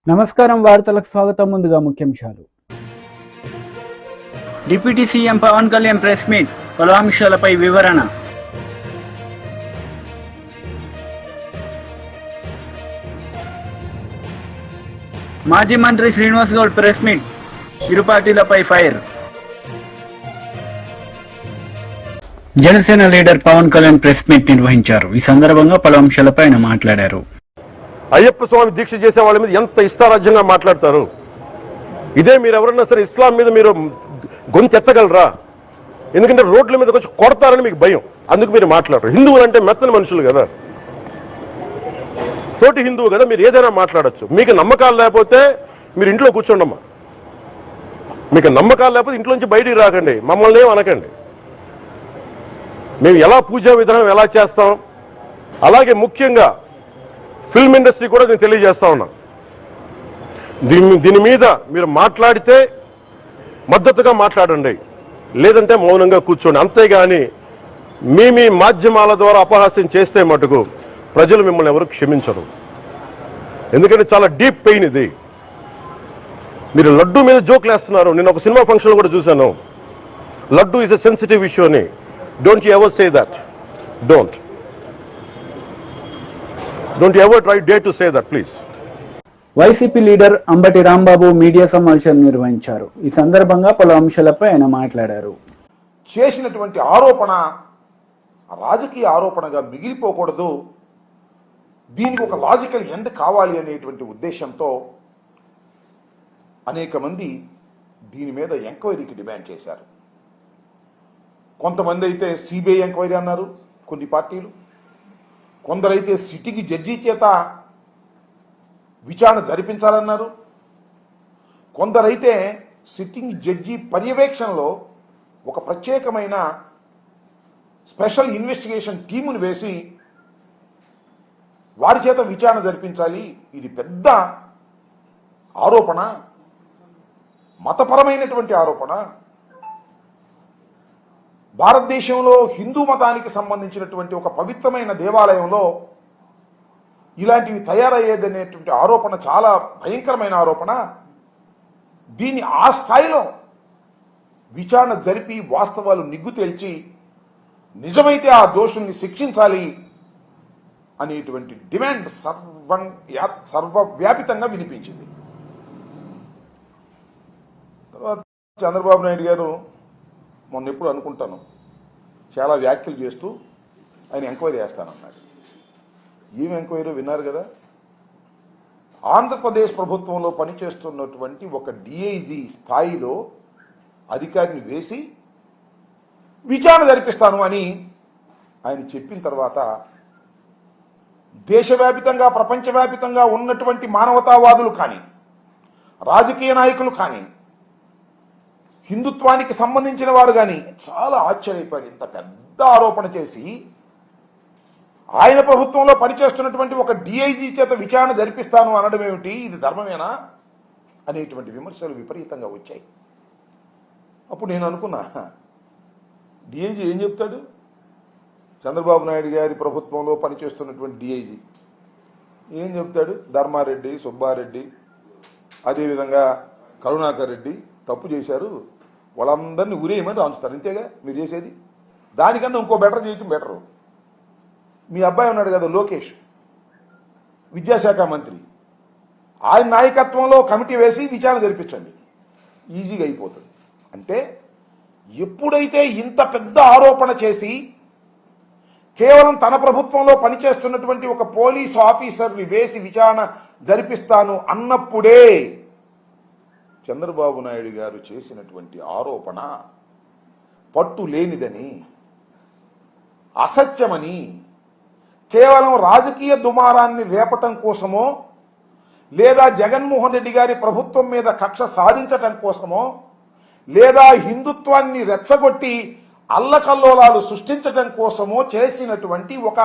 నమస్కారం వార్తలకు స్వాగతం. ముందుగా ముఖ్యాంశాలు. Deputy CM Pawan Kalyan press meet, పలు అంశాలపై వివరణ. మాజీ మంత్రి శ్రీనివాస్ గౌడ్ ప్రెస్ మీట్, ఇరు పార్టీలపై fire. Janasena leader Pawan Kalyan press meet నిర్వహించారు. ఈ సందర్భంగా పలు అంశాలపై ఆయన మాట్లాడారు. అయ్యప్ప స్వామి దీక్ష చేసే వాళ్ళ మీద ఎంత ఇష్టారాజ్యంగా మాట్లాడతారు. ఇదే మీరు ఎవరన్నా సరే ఇస్లాం మీద మీరు గొంతెత్తగలరా? ఎందుకంటే రోడ్ల మీదకి వచ్చి కొడతారని మీకు భయం, అందుకు మీరు మాట్లాడరు. హిందువులు అంటే మెత్తని మనుషులు కదా, తోటి హిందువు కదా, మీరు ఏదైనా మాట్లాడచ్చు. మీకు నమ్మకాలు లేకపోతే మీరు ఇంట్లో కూర్చోండమ్మా. మీకు నమ్మకాలు లేకపోతే ఇంట్లోంచి బయటికి రాకండి, మమ్మల్ని ఏం అనకండి. మేము ఎలా పూజా విధానం ఎలా చేస్తాం, అలాగే ముఖ్యంగా ఫిల్మ్ ఇండస్ట్రీ కూడా నేను తెలియజేస్తా ఉన్నా. దీని మీద మీరు మాట్లాడితే మద్దతుగా మాట్లాడండి, లేదంటే మౌనంగా కూర్చోండి. అంతేగాని మీ మాధ్యమాల ద్వారా అపహాస్యం చేస్తే మటుకు ప్రజలు మిమ్మల్ని ఎవరు క్షమించరు. ఎందుకంటే చాలా డీప్ పెయిన్ ఇది. మీరు లడ్డూ మీద జోక్లు వేస్తున్నారు. నేను ఒక సినిమా ఫంక్షన్ కూడా చూశాను. Laddu is a sensitive issue అని. Don't you ever say that. Don't you ever dare to say that, please. YCP leader Ambati Rambabu media సమావేశం నిర్వహించారు. ఈ సందర్భంగా పలు అంశాలపై ఆయన మాట్లాడారు. చేసినటువంటి ఆరోపణ రాజకీయ ఆరోపణగా మిగిలిపోకూడదు, దీనికి ఒక లాజికల్ ఎండ్ కావాలి అనేటువంటి ఉద్దేశంతో అనేక మంది దీని మీద ఎంక్వైరీకి డిమాండ్ చేశారు. కొంతమంది అయితే సిబిఐ ఎంక్వైరీ అన్నారు, కొన్ని పార్టీలు. కొందరైతే సిట్టింగ్ జడ్జి చేత విచారణ జరిపించాలన్నారు. కొందరైతే సిట్టింగ్ జడ్జి పర్యవేక్షణలో ఒక ప్రత్యేకమైన స్పెషల్ ఇన్వెస్టిగేషన్ టీమును వేసి వారి చేత విచారణ జరిపించాలి. ఇది పెద్ద ఆరోపణ, మతపరమైనటువంటి ఆరోపణ. భారతదేశంలో హిందూ మతానికి సంబంధించినటువంటి ఒక పవిత్రమైన దేవాలయంలో ఇలాంటివి తయారయ్యేదనేటువంటి ఆరోపణ చాలా భయంకరమైన ఆరోపణ. దీన్ని ఆ స్థాయిలో విచారణ జరిపి వాస్తవాలు నిగ్గు తేల్చి నిజమైతే ఆ దోషుల్ని శిక్షించాలి అనేటువంటి డిమాండ్ సర్వవ్యాపితంగా వినిపించింది. తర్వాత చంద్రబాబు నాయుడు గారు మొన్న ఎప్పుడు అనుకుంటాను చాలా వ్యాఖ్యలు చేస్తూ ఆయన ఎంక్వైరీ చేస్తానన్నాడు. ఏం ఎంక్వైరీ విన్నారు కదా. ఆంధ్రప్రదేశ్ ప్రభుత్వంలో పనిచేస్తున్నటువంటి ఒక డిఐజీ స్థాయిలో అధికారిని వేసి విచారణ జరిపిస్తాను అని ఆయన చెప్పిన తర్వాత దేశవ్యాపితంగా ప్రపంచవ్యాపితంగా ఉన్నటువంటి మానవతావాదులు కానీ రాజకీయ నాయకులు కానీ హిందుత్వానికి సంబంధించిన వారు కానీ చాలా ఆశ్చర్యపోయారు. ఇంత పెద్ద ఆరోపణ చేసి ఆయన ప్రభుత్వంలో పనిచేస్తున్నటువంటి ఒక డిఐజీ చేత విచారణ జరిపిస్తాను అనడం ఏమిటి, ఇది ధర్మమేనా అనేటువంటి విమర్శలు విపరీతంగా వచ్చాయి. అప్పుడు నేను అనుకున్నా, డిఐజీ ఏం చెప్తాడు? చంద్రబాబు నాయుడు గారి ప్రభుత్వంలో పనిచేస్తున్నటువంటి డిఐజీ ఏం చెప్తాడు? ధర్మారెడ్డి, సుబ్బారెడ్డి, అదేవిధంగా కరుణాకర్ రెడ్డి తప్పు చేశారు, వాళ్ళందరినీ ఉరేయమని రాంచుతారు. ఇంతేగా మీరు చేసేది. దానికన్నా ఇంకో బెటర్ చేయటం బెటరు. మీ అబ్బాయి ఉన్నాడు కదా లోకేష్, విద్యాశాఖ మంత్రి, ఆయన నాయకత్వంలో కమిటీ వేసి విచారణ జరిపించండి, ఈజీగా అయిపోతుంది. అంటే ఎప్పుడైతే ఇంత పెద్ద ఆరోపణ చేసి కేవలం తన ప్రభుత్వంలో పనిచేస్తున్నటువంటి ఒక పోలీస్ ఆఫీసర్ని వేసి విచారణ జరిపిస్తాను అన్నప్పుడే చంద్రబాబు నాయుడు గారు చేసినటువంటి ఆరోపణ పట్టు లేనిదని, అసత్యమని, కేవలం రాజకీయ దుమారాన్ని రేపటం కోసమో లేదా జగన్మోహన్ రెడ్డి గారి ప్రభుత్వం మీద కక్ష సాధించటం కోసమో లేదా హిందుత్వాన్ని రెచ్చగొట్టి అల్లకల్లోలాలు సృష్టించటం కోసమో చేసినటువంటి ఒక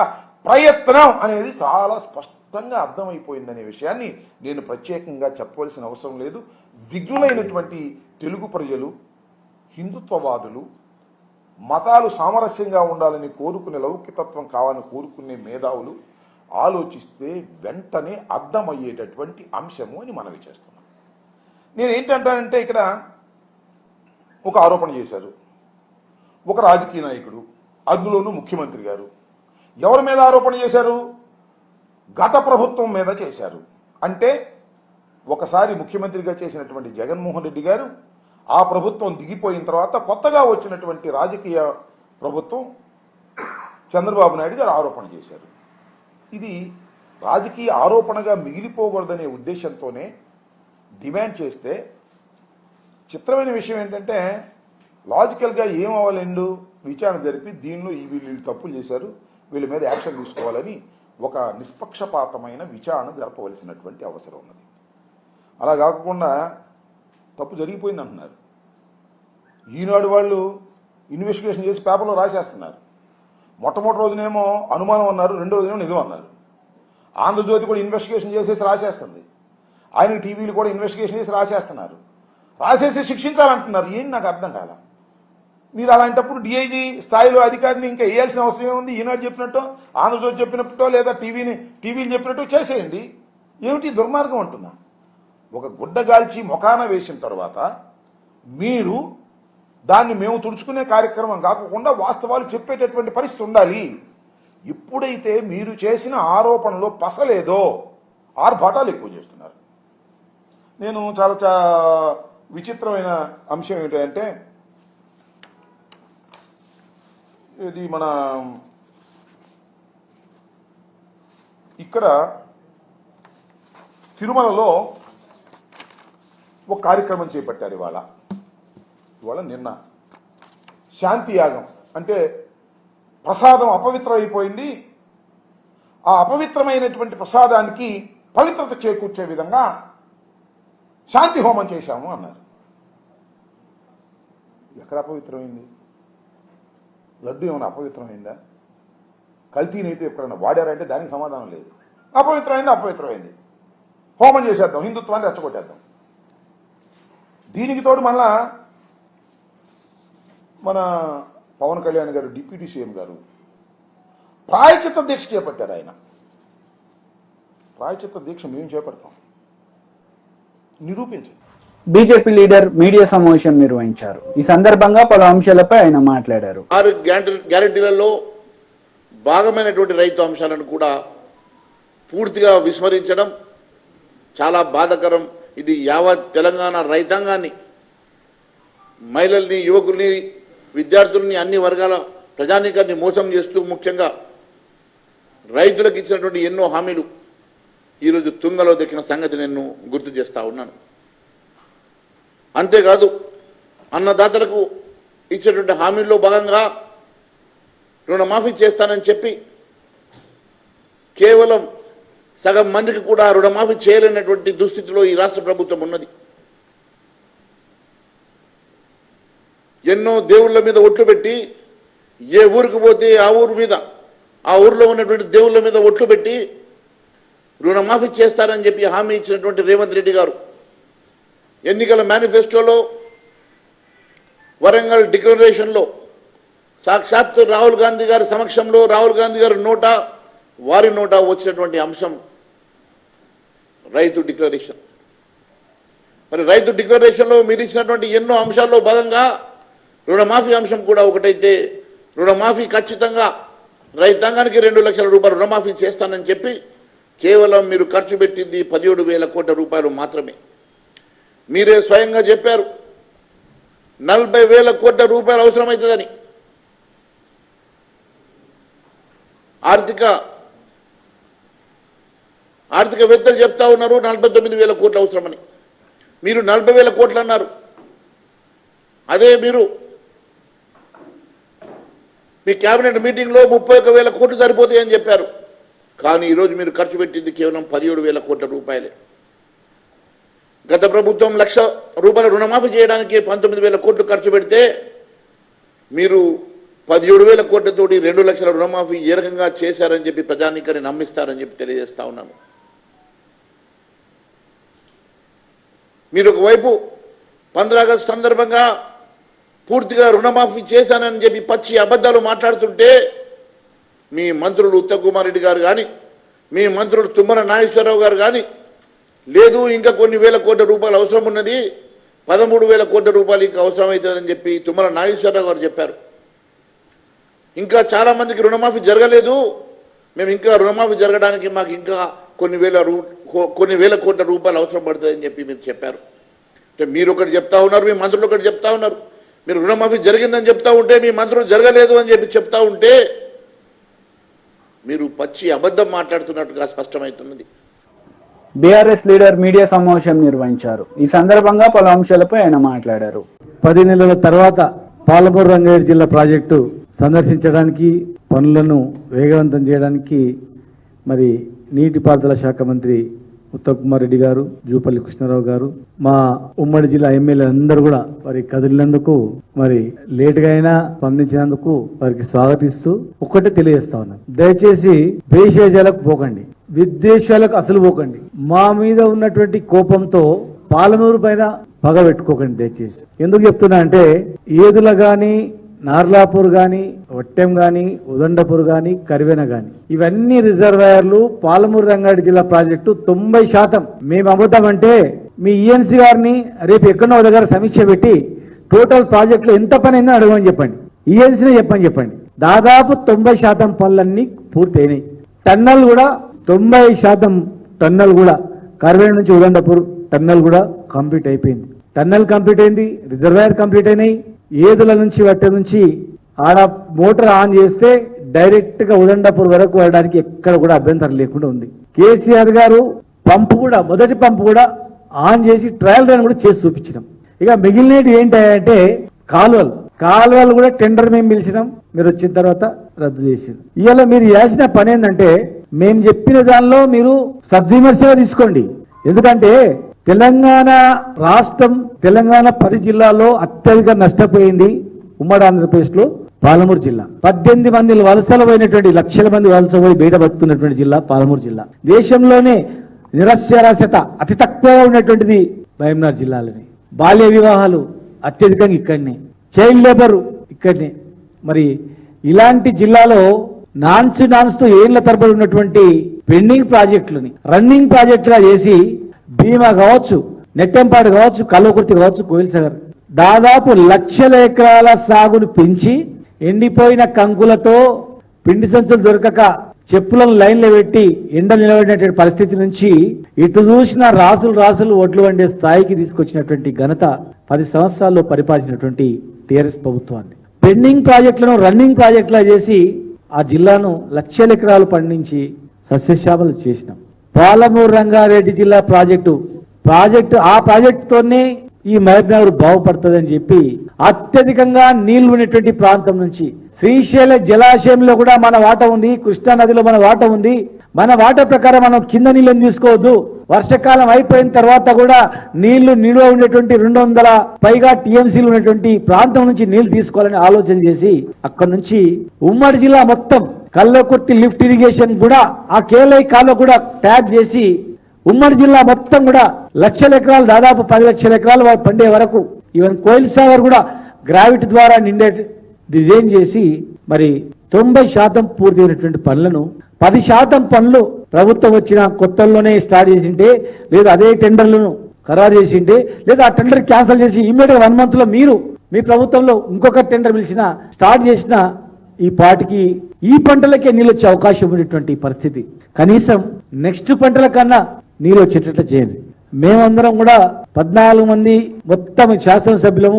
ప్రయత్నం అనేది చాలా స్పష్టంగా అర్థమైపోయిందనే విషయాన్ని నేను ప్రత్యేకంగా చెప్పవలసిన అవసరం లేదు. విఘ్నులైనటువంటి తెలుగు ప్రజలు, హిందుత్వవాదులు, మతాలు సామరస్యంగా ఉండాలని కోరుకునే, లౌకికతత్వం కావాలని కోరుకునే మేధావులు ఆలోచిస్తే వెంటనే అర్థమయ్యేటటువంటి అంశము అని మనవి చేస్తున్నాం. నేను ఏంటంటానంటే ఇక్కడ ఒక ఆరోపణ చేశారు ఒక రాజకీయ నాయకుడు, అందులోనూ ముఖ్యమంత్రి గారు. ఎవరి మీద ఆరోపణ చేశారు? గత ప్రభుత్వం మీద చేశారు. అంటే ఒకసారి ముఖ్యమంత్రిగా చేసినటువంటి జగన్మోహన్ రెడ్డి గారు ఆ ప్రభుత్వం దిగిపోయిన తర్వాత కొత్తగా వచ్చినటువంటి రాజకీయ ప్రభుత్వం చంద్రబాబు నాయుడు గారు ఆరోపణ చేశారు. ఇది రాజకీయ ఆరోపణగా మిగిలిపోకూడదనే ఉద్దేశంతోనే డిమాండ్ చేస్తే, చిత్రమైన విషయం ఏంటంటే లాజికల్గా ఏమవ్వాలండు విచారణ జరిపి దీనిలో వీళ్ళు తప్పులు చేశారు, వీళ్ళ మీద యాక్షన్ తీసుకోవాలని ఒక నిష్పక్షపాతమైన విచారణ జరపవలసినటువంటి అవసరం ఉన్నది. అలా కాకుండా తప్పు జరిగిపోయింది అంటున్నారు. ఈనాడు వాళ్ళు ఇన్వెస్టిగేషన్ చేసి పేపర్లో రాసేస్తున్నారు. మొట్టమొదటి రోజునేమో అనుమానం అన్నారు, రెండో రోజునేమో నిజం అన్నారు. ఆంధ్రజ్యోతి కూడా ఇన్వెస్టిగేషన్ చేసేసి రాసేస్తుంది, ఆయన టీవీలు కూడా ఇన్వెస్టిగేషన్ చేసి రాసేస్తున్నారు. రాసేసి శిక్షించాలంటున్నారు. ఏంటి నాకు అర్థం కాల. మీరు అలాంటప్పుడు డిఐజీ స్థాయిలో అధికారిని ఇంకా వేయాల్సిన అవసరం ఏముంది? ఈనాడు చెప్పినట్టు, ఆంధ్రజ్యోతి చెప్పినట్టో లేదా టీవీలు చెప్పినట్టు చేసేయండి. ఏమిటి దుర్మార్గం అంటున్నా? ఒక గుడ్డగాల్చి మొఖాన వేసిన తర్వాత మీరు దాన్ని మేము తుడుచుకునే కార్యక్రమం కాకుండా వాస్తవాలు చెప్పేటటువంటి పరిస్థితి ఉండాలి. ఎప్పుడైతే మీరు చేసిన ఆరోపణలో పసలేదో ఆర్భాటాలు ఎక్కువ చేస్తున్నారు. నేను చాలా విచిత్రమైన అంశం ఏంటంటే, ఇది మన ఇక్కడ తిరుమలలో ఒక కార్యక్రమం చేపట్టారు. ఇవాళ నిన్న శాంతి యాగం అంటే ప్రసాదం అపవిత్రం అయిపోయింది, ఆ అపవిత్రమైనటువంటి ప్రసాదానికి పవిత్రత చేకూర్చే విధంగా శాంతి హోమం చేశాము అన్నారు. ఎక్కడ అపవిత్రమైంది? లడ్డు ఏమైనా అపవిత్రమైందా? కల్తీనైతే ఎప్పుడైనా వాడారంటే దానికి సమాధానం లేదు. అపవిత్రమైంది, హోమం చేసేద్దాం, హిందుత్వాన్ని రెచ్చగొట్టేద్దాం. దీనికి తోడు మళ్ళా మన పవన్ కళ్యాణ్ గారు, డిప్యూటీ సీఎం గారు ప్రాయచిత్త దీక్ష చేపట్టారు. ఆయన ప్రాయచిత్త దీక్ష మేము చేపడతాం, నిరూపించండి. బీజేపీ లీడర్ మీడియా సమావేశం నిర్వహించారు. ఈ సందర్భంగా పలు అంశాలపై ఆయన మాట్లాడారు. 6 గ్యారెంటీలలో భాగమైనటువంటి రైతు అంశాలను కూడా పూర్తిగా విస్మరించడం చాలా బాధాకరం. ఇది యావత్ తెలంగాణ రైతాంగాన్ని, మహిళల్ని, యువకుల్ని, విద్యార్థుల్ని, అన్ని వర్గాల ప్రజానీకాన్ని మోసం చేస్తూ ముఖ్యంగా రైతులకు ఇచ్చినటువంటి ఎన్నో హామీలు ఈరోజు తుంగలో దక్కిన సంగతి నేను గుర్తు చేస్తా ఉన్నాను. అంతేకాదు అన్నదాతలకు ఇచ్చినటువంటి హామీల్లో భాగంగా రుణమాఫీ చేస్తానని చెప్పి కేవలం సగం మందికి కూడా రుణమాఫీ చేయలేనటువంటి దుస్థితిలో ఈ రాష్ట్ర ప్రభుత్వం ఉన్నది. ఎన్నో దేవుళ్ళ మీద ఒట్లు పెట్టి, ఏ ఊరికి పోతే ఆ ఊరిలో ఉన్నటువంటి దేవుళ్ళ మీద ఒట్లు పెట్టి రుణమాఫీ చేస్తారని చెప్పి హామీ ఇచ్చినటువంటి రేవంత్ రెడ్డి గారు ఎన్నికల మేనిఫెస్టోలో, వరంగల్ డిక్లరేషన్లో సాక్షాత్తు రాహుల్ గాంధీ గారి సమక్షంలో, రాహుల్ గాంధీ గారి వారి నోట వచ్చినటువంటి అంశం రైతు డిక్లరేషన్. మరి రైతు డిక్లరేషన్లో మీరు ఇచ్చినటువంటి ఎన్నో అంశాల్లో భాగంగా రుణమాఫీ అంశం కూడా ఒకటైతే, రుణమాఫీ ఖచ్చితంగా రైతాంగానికి 2 లక్షల రూపాయలు రుణమాఫీ చేస్తానని చెప్పి కేవలం మీరు ఖర్చు పెట్టింది 17,000 కోట్ల రూపాయలు మాత్రమే. మీరే స్వయంగా చెప్పారు 40,000 కోట్ల రూపాయలు అవసరమవుతుందని. ఆర్థికవేత్తలు చెప్తా ఉన్నారు 49,000 కోట్లు అవసరమని. మీరు 40,000 కోట్లు అన్నారు. అదే మీరు మీ కేబినెట్ మీటింగ్లో 31,000 కోట్లు సరిపోతాయని చెప్పారు. కానీ ఈరోజు మీరు ఖర్చు పెట్టింది కేవలం 17,000 కోట్ల రూపాయలే. గత ప్రభుత్వం 1,00,000 రూపాయల రుణమాఫీ చేయడానికి 19,000 కోట్లు ఖర్చు పెడితే మీరు 17,000 కోట్లతోటి 2 లక్షల రుణమాఫీ ఏ రకంగా చేశారని చెప్పి ప్రజానీకాన్ని నమ్మిస్తారని చెప్పి తెలియజేస్తా ఉన్నాను. మీరు ఒకవైపు 15 ఆగస్టు సందర్భంగా పూర్తిగా రుణమాఫీ చేశానని చెప్పి పచ్చి అబద్ధాలు మాట్లాడుతుంటే మీ మంత్రులు ఉత్తమ్ కుమార్ రెడ్డి గారు కానీ, మీ మంత్రులు తుమ్మల నాగేశ్వరరావు గారు కానీ లేదు ఇంకా కొన్ని వేల కోట్ల రూపాయలు అవసరం ఉన్నది, 13,000 కోట్ల రూపాయలు ఇంకా అవసరం అవుతుందని చెప్పి తుమ్మల నాగేశ్వరరావు గారు చెప్పారు. ఇంకా చాలామందికి రుణమాఫీ జరగలేదు, మేము ఇంకా రుణమాఫీ జరగడానికి మాకు ఇంకా కొన్ని వేల కోట్ల రూపాయలు అవసరం పడుతుందని చెప్పి మీరు చెప్పారు. అంటే మీరు ఒకటి చెప్తా ఉన్నారు, మీ మంత్రులు ఒకటి చెప్తా ఉన్నారు. మీరు రుణమాఫీ జరిగిందని చెప్తా ఉంటే మీ మంత్రులు జరగలేదు అని చెప్పి చెప్తా ఉంటే మీరు పచ్చి అబద్ధం మాట్లాడుతున్నట్టుగా స్పష్టమవుతున్నది. బీఆర్ఎస్ లీడర్ మీడియా సమావేశం నిర్వహించారు. ఈ సందర్భంగా పలు అంశాలపై ఆయన మాట్లాడారు. 10 నెలల తర్వాత పాలమూరు రంగారెడ్డి జిల్లా ప్రాజెక్టు సందర్శించడానికి, పనులను వేగవంతం చేయడానికి మరి నీటిపారుదల శాఖ మంత్రి ఉత్తమ్ కుమార్ రెడ్డి గారు, జూపల్లి కృష్ణారావు గారు, మా ఉమ్మడి జిల్లా ఎమ్మెల్యే అందరూ కూడా మరి కదిలినందుకు, మరి లేటుగా అయినా స్పందించినందుకు వారికి స్వాగతిస్తూ ఒక్కటే తెలియజేస్తా ఉన్నాను. దయచేసి భేషజాలకు పోకండి, విద్వేషాలకు అసలు పోకండి. మా మీద ఉన్నటువంటి కోపంతో పాలమూరు పైన పగ పెట్టుకోకండి దయచేసి. ఎందుకు చెప్తున్నా అంటే ఏదుల గాని, నార్లాపూర్ గాని, వట్టెం గాని, ఉదండపూర్ గాని, కరివెన గాని ఇవన్నీ రిజర్వాయర్లు పాలమూరు రంగారెడ్డి జిల్లా ప్రాజెక్టు 90% మేము అమ్ముతామంటే మీ ఈఎన్సీ గారిని రేపు ఎక్కడో దగ్గర సమీక్ష పెట్టి టోటల్ ప్రాజెక్టులో ఎంత పని అయిందో అడగమని చెప్పండి, ఈఎన్సీనే చెప్పండి. దాదాపు 90% పనులన్నీ పూర్తయినాయి. టన్నల్ కూడా 90% టన్నల్ కూడా కరివెన నుంచి ఉదండపూర్ టన్నల్ కూడా కంప్లీట్ అయిపోయింది. టన్నల్ కంప్లీట్ అయింది, రిజర్వాయర్ కంప్లీట్ అయినాయి. ఏదుల నుంచి వట్ట నుంచి ఆడ మోటార్ ఆన్ చేస్తే డైరెక్ట్ గా ఉదండపూర్ వరకు వెళ్ళడానికి ఎక్కడ కూడా అభ్యంతరం లేకుండా ఉంది. కేసీఆర్ గారు పంపు కూడా, మొదటి పంపు కూడా ఆన్ చేసి ట్రయల్ రన్ కూడా చేసి చూపించినాం. ఇక మిగిలినవి ఏంటంటే కాలువలు కూడా టెండర్ మేము పిలిచినాం, మీరు వచ్చిన తర్వాత రద్దు చేసింది. ఇవాళ మీరు చేసిన పని ఏంటంటే మేము చెప్పిన దానిలో మీరు సద్విమర్శగా తీసుకోండి. ఎందుకంటే తెలంగాణ రాష్ట్రం, తెలంగాణ 10 జిల్లాల్లో అత్యధిక నష్టపోయింది ఉమ్మడి ఆంధ్రప్రదేశ్ లో పాలమూరు జిల్లా. 18 మంది వలసలు పోయినటువంటి, లక్షల మంది వలస పోయి బయట బతుకున్నటువంటి జిల్లా పాలమూరు జిల్లా. దేశంలోనే నిరక్షరాస్యత అతి తక్కువగా ఉన్నటువంటిది మహబూబ్నగర్ జిల్లాలోనే. బాల్య వివాహాలు అత్యధికంగా ఇక్కడనే, చైల్డ్ లేబర్ ఇక్కడనే. మరి ఇలాంటి జిల్లాలో నాన్స్తూ ఏళ్ల తరబడి ఉన్నటువంటి పెండింగ్ ప్రాజెక్టులని రన్నింగ్ ప్రాజెక్టుగా చేసి భీమా కావచ్చు, నెట్టెంపాడు కావచ్చు, కల్వకుర్తి కావచ్చు, కోయిల్ సాగర్ దాదాపు లక్షల ఎకరాల సాగును పెంచి ఎండిపోయిన కంకులతో పిండి సంచులు దొరకక చెప్పులను లైన్లో పెట్టి ఎండ నిలబడినటువంటి పరిస్థితి నుంచి ఇటు చూసిన రాసులు ఒడ్లు వండే స్థాయికి తీసుకొచ్చినటువంటి ఘనత 10 సంవత్సరాల్లో పరిపాలించినటువంటి టీఆర్ఎస్ ప్రభుత్వాన్ని. పెండింగ్ ప్రాజెక్టులను రన్నింగ్ ప్రాజెక్టులా చేసి ఆ జిల్లాను లక్షల ఎకరాలు పండించి సస్యశ్యామలు చేసినాం. పాలమూరు రంగారెడ్డి జిల్లా ప్రాజెక్టు ఆ ప్రాజెక్టుతోనే ఈ మహబూబ్నగర్ బాగుపడుతుందని చెప్పి అత్యధికంగా నీళ్లు ఉన్నటువంటి ప్రాంతం నుంచి శ్రీశైల జలాశయంలో కూడా మన వాటా ఉంది, కృష్ణా నదిలో మన వాటా ఉంది. మన వాటా ప్రకారం మనం కింద నీళ్ళని తీసుకోవద్దు. వర్షాకాలం అయిపోయిన తర్వాత కూడా నీళ్లు నిల్వ ఉండేటువంటి 200 పైగా టీఎంసీలు ఉన్నటువంటి ప్రాంతం నుంచి నీళ్లు తీసుకోవాలని ఆలోచన చేసి అక్కడ నుంచి ఉమ్మడి జిల్లా మొత్తం కల్వకుర్తి లిఫ్ట్ ఇరిగేషన్ కూడా ఆ కేలై కాలువ కూడా ట్యాప్ చేసి ఉమ్మడి జిల్లా మొత్తం కూడా లక్షల ఎకరాలు, దాదాపు 10 లక్షల ఎకరాలు పండే వరకు, ఈవెన్ కోయిల్ సాగర్ కూడా గ్రావిటీ ద్వారా నిండే డిజైన్ చేసి మరి 90% పూర్తయినటువంటి పనులను 10% పనులు ప్రభుత్వం వచ్చిన కొత్తల్లోనే స్టార్ట్ చేసింటే, లేదా అదే టెండర్లను ఖరారు చేసింటే, లేదా ఆ టెండర్ క్యాన్సిల్ చేసి ఇమ్మీడియట్ 1 month లో మీరు మీ ప్రభుత్వంలో ఇంకొక టెండర్ పిలిచిన స్టార్ట్ చేసిన ఈ పాటికి ఈ పంటలకే నీళ్ళు వచ్చే అవకాశం ఉన్నటువంటి పరిస్థితి. కనీసం నెక్స్ట్ పంటల కన్నా నీళ్ళు వచ్చేటట్లు చేయండి. మేమందరం కూడా 14 మంది మొత్తం శాసనసభ్యులము,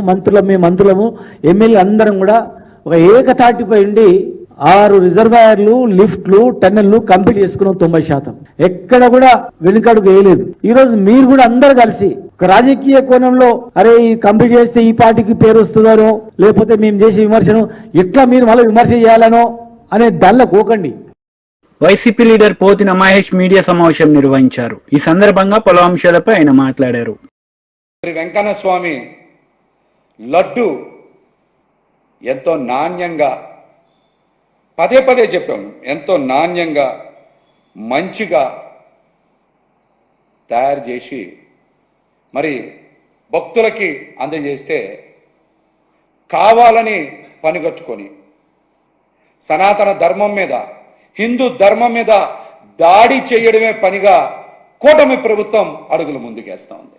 మంత్రులము, ఎమ్మెల్యే అందరం కూడా ఒక ఏకతాటిపై ఉండి 6 రిజర్వాయర్లు, లిఫ్ట్లు, టన్నెళ్లు కంప్లీట్ చేసుకున్నాం 90%. ఎక్కడ కూడా వెనుకడుగు వేయలేదు. ఈ రోజు మీరు కూడా అందరు కలిసి ఒక రాజకీయ కోణంలో అరే కంప్లీట్ చేస్తే ఈ పార్టీకి పేరు వస్తుందనో, లేకపోతే మేము చేసే విమర్శను ఎట్లా మీరు మళ్ళీ విమర్శ చేయాలనో అనే దానిలో పోకండి. YCP leader Pothina Mahesh media సమావేశం నిర్వహించారు. ఈ సందర్భంగా పలు అంశాలపై ఆయన మాట్లాడారు. శ్రీ వెంకన్న స్వామి లడ్డు ఎంతో నాణ్యంగా, పదే చెప్పాము, ఎంతో నాణ్యంగా మంచిగా తయారు చేసి మరి భక్తులకి అందజేస్తే కావాలని పనిగట్టుకొని సనాతన ధర్మం మీద, హిందూ ధర్మం మీద దాడి చేయడమే పనిగా కూటమి ప్రభుత్వం అడుగులు ముందుకేస్తోంది.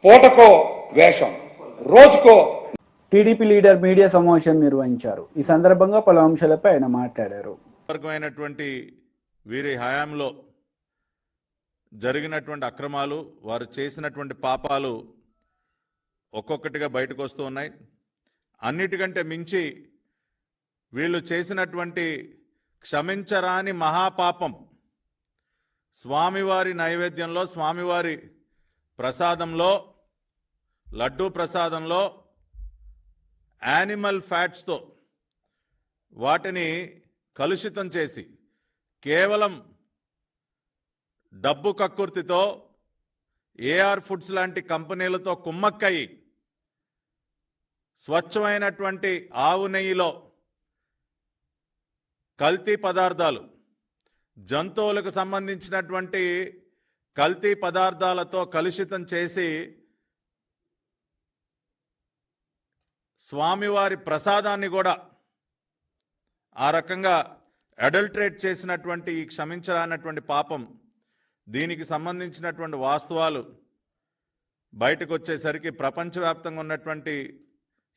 పూటకో వేషం, రోజుకో. టీడీపీ లీడర్ మీడియా సమావేశం నిర్వహించారు. ఈ సందర్భంగా పలు అంశాలపై ఆయన మాట్లాడారు. వర్గమైనటువంటి వీరి హయాంలో జరిగినటువంటి అక్రమాలు, వారు చేసినటువంటి పాపాలు ఒక్కొక్కటిగా బయటకు వస్తూ ఉన్నాయి. అన్నిటికంటే మించి వీళ్ళు చేసినటువంటి క్షమించరాని మహాపాపం, స్వామివారి నైవేద్యంలో, స్వామివారి ప్రసాదంలో, లడ్డూ ప్రసాదంలో యానిమల్ ఫ్యాట్స్తో వాటిని కలుషితం చేసి కేవలం డబ్బు కక్కుర్తితో ఏఆర్ ఫుడ్స్ లాంటి కంపెనీలతో కుమ్మక్కయి స్వచ్ఛమైనటువంటి ఆవు నెయ్యిలో కల్తీ పదార్థాలు, జంతువులకు సంబంధించినటువంటి కల్తీ పదార్థాలతో కలుషితం చేసి స్వామివారి ప్రసాదాన్ని కూడా ఆ రకంగా అడల్టరేట్ చేసినటువంటి ఈ క్షమించరానటువంటి పాపం, దీనికి సంబంధించినటువంటి వాస్తవాలు బయటకు వచ్చేసరికి ప్రపంచవ్యాప్తంగా ఉన్నటువంటి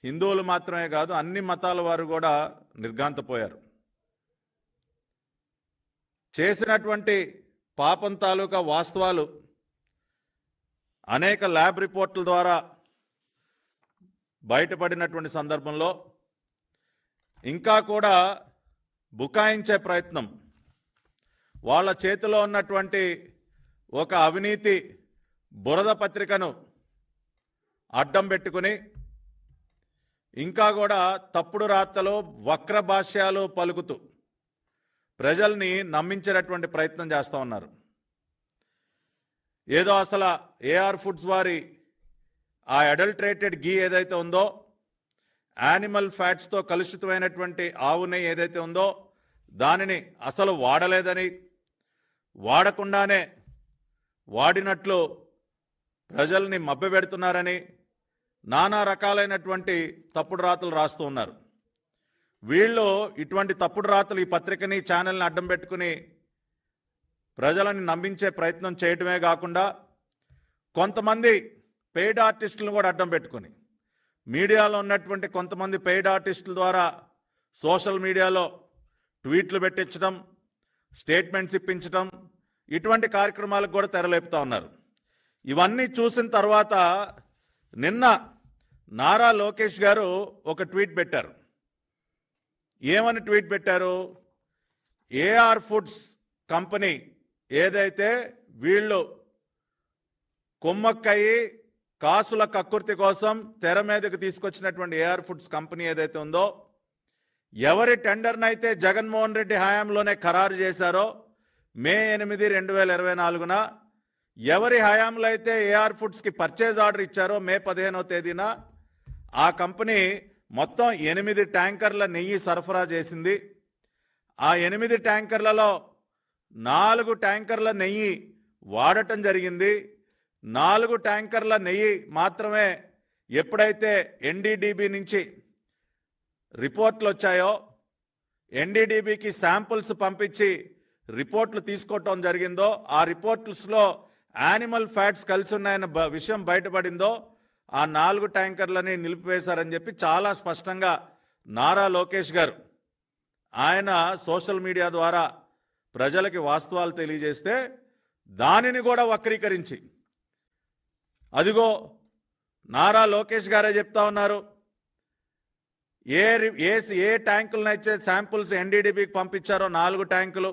హిందువులు మాత్రమే కాదు, అన్ని మతాల వారు కూడా నిర్ఘాంతపోయారు. చేసినటువంటి పాపం తాలూకా వాస్తవాలు అనేక ల్యాబ్ రిపోర్టుల ద్వారా బయటపడినటువంటి సందర్భంలో ఇంకా కూడా బుకాయించే ప్రయత్నం, వాళ్ళ చేతిలో ఉన్నటువంటి ఒక అవినీతి బురద పత్రికను అడ్డం పెట్టుకుని ఇంకా కూడా తప్పుడు రాతలు, వక్ర భాష్యాలు పలుకుతూ ప్రజల్ని నమ్మించేటటువంటి ప్రయత్నం చేస్తూ ఉన్నారు. ఏదో అసలు ఏఆర్ ఫుడ్స్ వారి ఆ అడల్టరేటెడ్ గీ ఏదైతే ఉందో, యానిమల్ ఫ్యాట్స్తో కలుషితమైనటువంటి ఆవు నెయ్యి ఏదైతే ఉందో దానిని అసలు వాడలేదని, వాడకుండానే వాడినట్లు ప్రజల్ని మభ్యపెడుతున్నారని నానా రకాలైనటువంటి తప్పుడు రాతలు రాస్తూ ఉన్నారు. వీళ్ళు ఇటువంటి తప్పుడు రాతలు ఈ పత్రికని, ఛానల్ని అడ్డం పెట్టుకుని ప్రజలని నమ్మించే ప్రయత్నం చేయటమే కాకుండా కొంతమంది పెయిడ్ ఆర్టిస్టులను కూడా అడ్డం పెట్టుకుని మీడియాలో ఉన్నటువంటి కొంతమంది పెయిడ్ ఆర్టిస్టుల ద్వారా సోషల్ మీడియాలో ట్వీట్లు పెట్టించడం, స్టేట్మెంట్స్ ఇప్పించడం, ఇటువంటి కార్యక్రమాలకు కూడా తెరలేపుతా ఉన్నారు. ఇవన్నీ చూసిన తర్వాత నిన్న నారా లోకేష్ గారు ఒక ట్వీట్ పెట్టారు. ఏమని ట్వీట్ పెట్టారు? ఏఆర్ ఫుడ్స్ కంపెనీ ఏదైతే వీళ్ళు కొమ్మక్కయి కాసుల కక్కుర్తి కోసం తెర మీదకి తీసుకొచ్చినటువంటి ఏఆర్ ఫుడ్స్ కంపెనీ ఏదైతే ఉందో, ఎవరి టెండర్నైతే జగన్మోహన్ రెడ్డి హయాంలోనే ఖరారు చేశారో మే 8, 2024న, ఎవరి హయాంలో అయితే ఏఆర్ ఫుడ్స్కి పర్చేజ్ ఆర్డర్ ఇచ్చారో మే 15వ తేదీన, ఆ కంపెనీ మొత్తం 8 ట్యాంకర్ల నెయ్యి సరఫరా చేసింది. ఆ 8 ట్యాంకర్లలో 4 ట్యాంకర్ల నెయ్యి వాడటం జరిగింది. 4 ట్యాంకర్ల నెయ్యి మాత్రమే ఎప్పుడైతే ఎన్డీడీబీ నుంచి రిపోర్ట్లు వచ్చాయో, ఎన్డీడీబీకి శాంపుల్స్ పంపించి రిపోర్ట్లు తీసుకోవటం జరిగిందో, ఆ రిపోర్ట్స్లో యానిమల్ ఫ్యాట్స్ కలిసి ఉన్నాయన్న విషయం బయటపడిందో, ఆ 4 ట్యాంకర్లని నిలిపివేశారని చెప్పి చాలా స్పష్టంగా నారా లోకేష్ గారు ఆయన సోషల్ మీడియా ద్వారా ప్రజలకి వాస్తవాలు తెలియజేస్తే, దానిని కూడా వక్రీకరించి అదిగో నారా లోకేష్ గారే చెప్తా ఉన్నారు, ఏ ట్యాంకులనైతే శాంపుల్స్ ఎన్డీడీబీకి పంపించారో 4 ట్యాంకులు,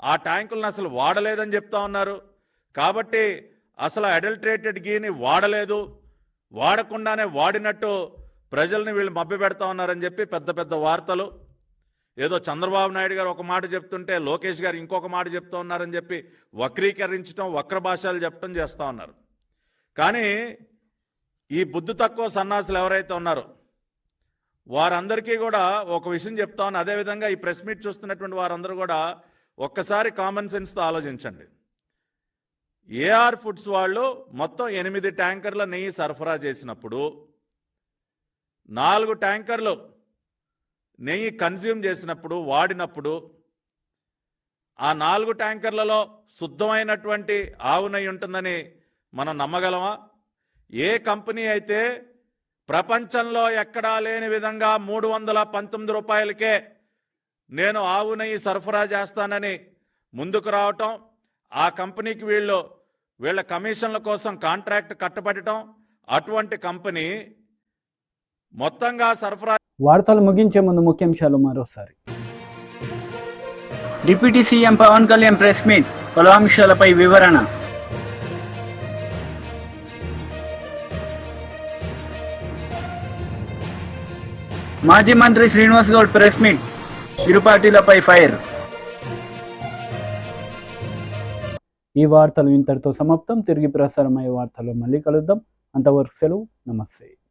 ఆ ట్యాంకులను అసలు వాడలేదని చెప్తా ఉన్నారు. కాబట్టి అసలు అడల్టరేటెడ్ గీని వాడలేదు, వాడకుండానే వాడినట్టు ప్రజల్ని వీళ్ళు మభ్యపెడతా ఉన్నారని చెప్పి పెద్ద పెద్ద వార్తలు, ఏదో చంద్రబాబు నాయుడు గారు ఒక మాట చెప్తుంటే లోకేష్ గారు ఇంకొక మాట చెప్తూ ఉన్నారని చెప్పి వక్రీకరించడం, వక్ర భాషలు చెప్పడం చేస్తూ ఉన్నారు. కానీ ఈ బుద్ధి తక్కువ సన్నాసులు ఎవరైతే ఉన్నారో వారందరికీ కూడా ఒక విషయం చెప్తా ఉన్నాను. అదేవిధంగా ఈ ప్రెస్ మీట్ చూస్తున్నటువంటి వారందరూ కూడా ఒక్కసారి కామన్ సెన్స్తో ఆలోచించండి. ఏఆర్ ఫుడ్స్ వాళ్ళు మొత్తం 8 ట్యాంకర్ల నెయ్యి సరఫరా చేసినప్పుడు 4 ట్యాంకర్లు నెయ్యి కన్జ్యూమ్ చేసినప్పుడు వాడినప్పుడు ఆ 4 ట్యాంకర్లలో శుద్ధమైనటువంటి ఆవు నెయ్యి ఉంటుందని మనం నమ్మగలమా? ఏ కంపెనీ అయితే ప్రపంచంలో ఎక్కడా లేని విధంగా 319 రూపాయలకే నేను ఆవు నెయ్యి సరఫరా చేస్తానని ముందుకు రావటం, ఆ కంపెనీకి వీళ్ళ కమిషన్ల కోసం కాంట్రాక్ట్ కట్టబెట్టడం, అటువంటి కంపెనీ మొత్తంగా సరఫరా. వార్తలు ముగించే ముందు ముఖ్యాంశాలు మరోసారి. Deputy CM Pawan Kalyan press meet, పలు అంశాలపై వివరణ. మాజీ మంత్రి శ్రీనివాస్ గౌడ్ ప్రెస్ మీట్, ఇరు పార్టీలపై ఫైర్. ఈ వార్తలు ఇంతటితో సమాప్తం. తిరిగి ప్రసారమయ్యే వార్తలు మళ్ళీ కలుద్దాం. అంతవరకు సెలవు. నమస్తే.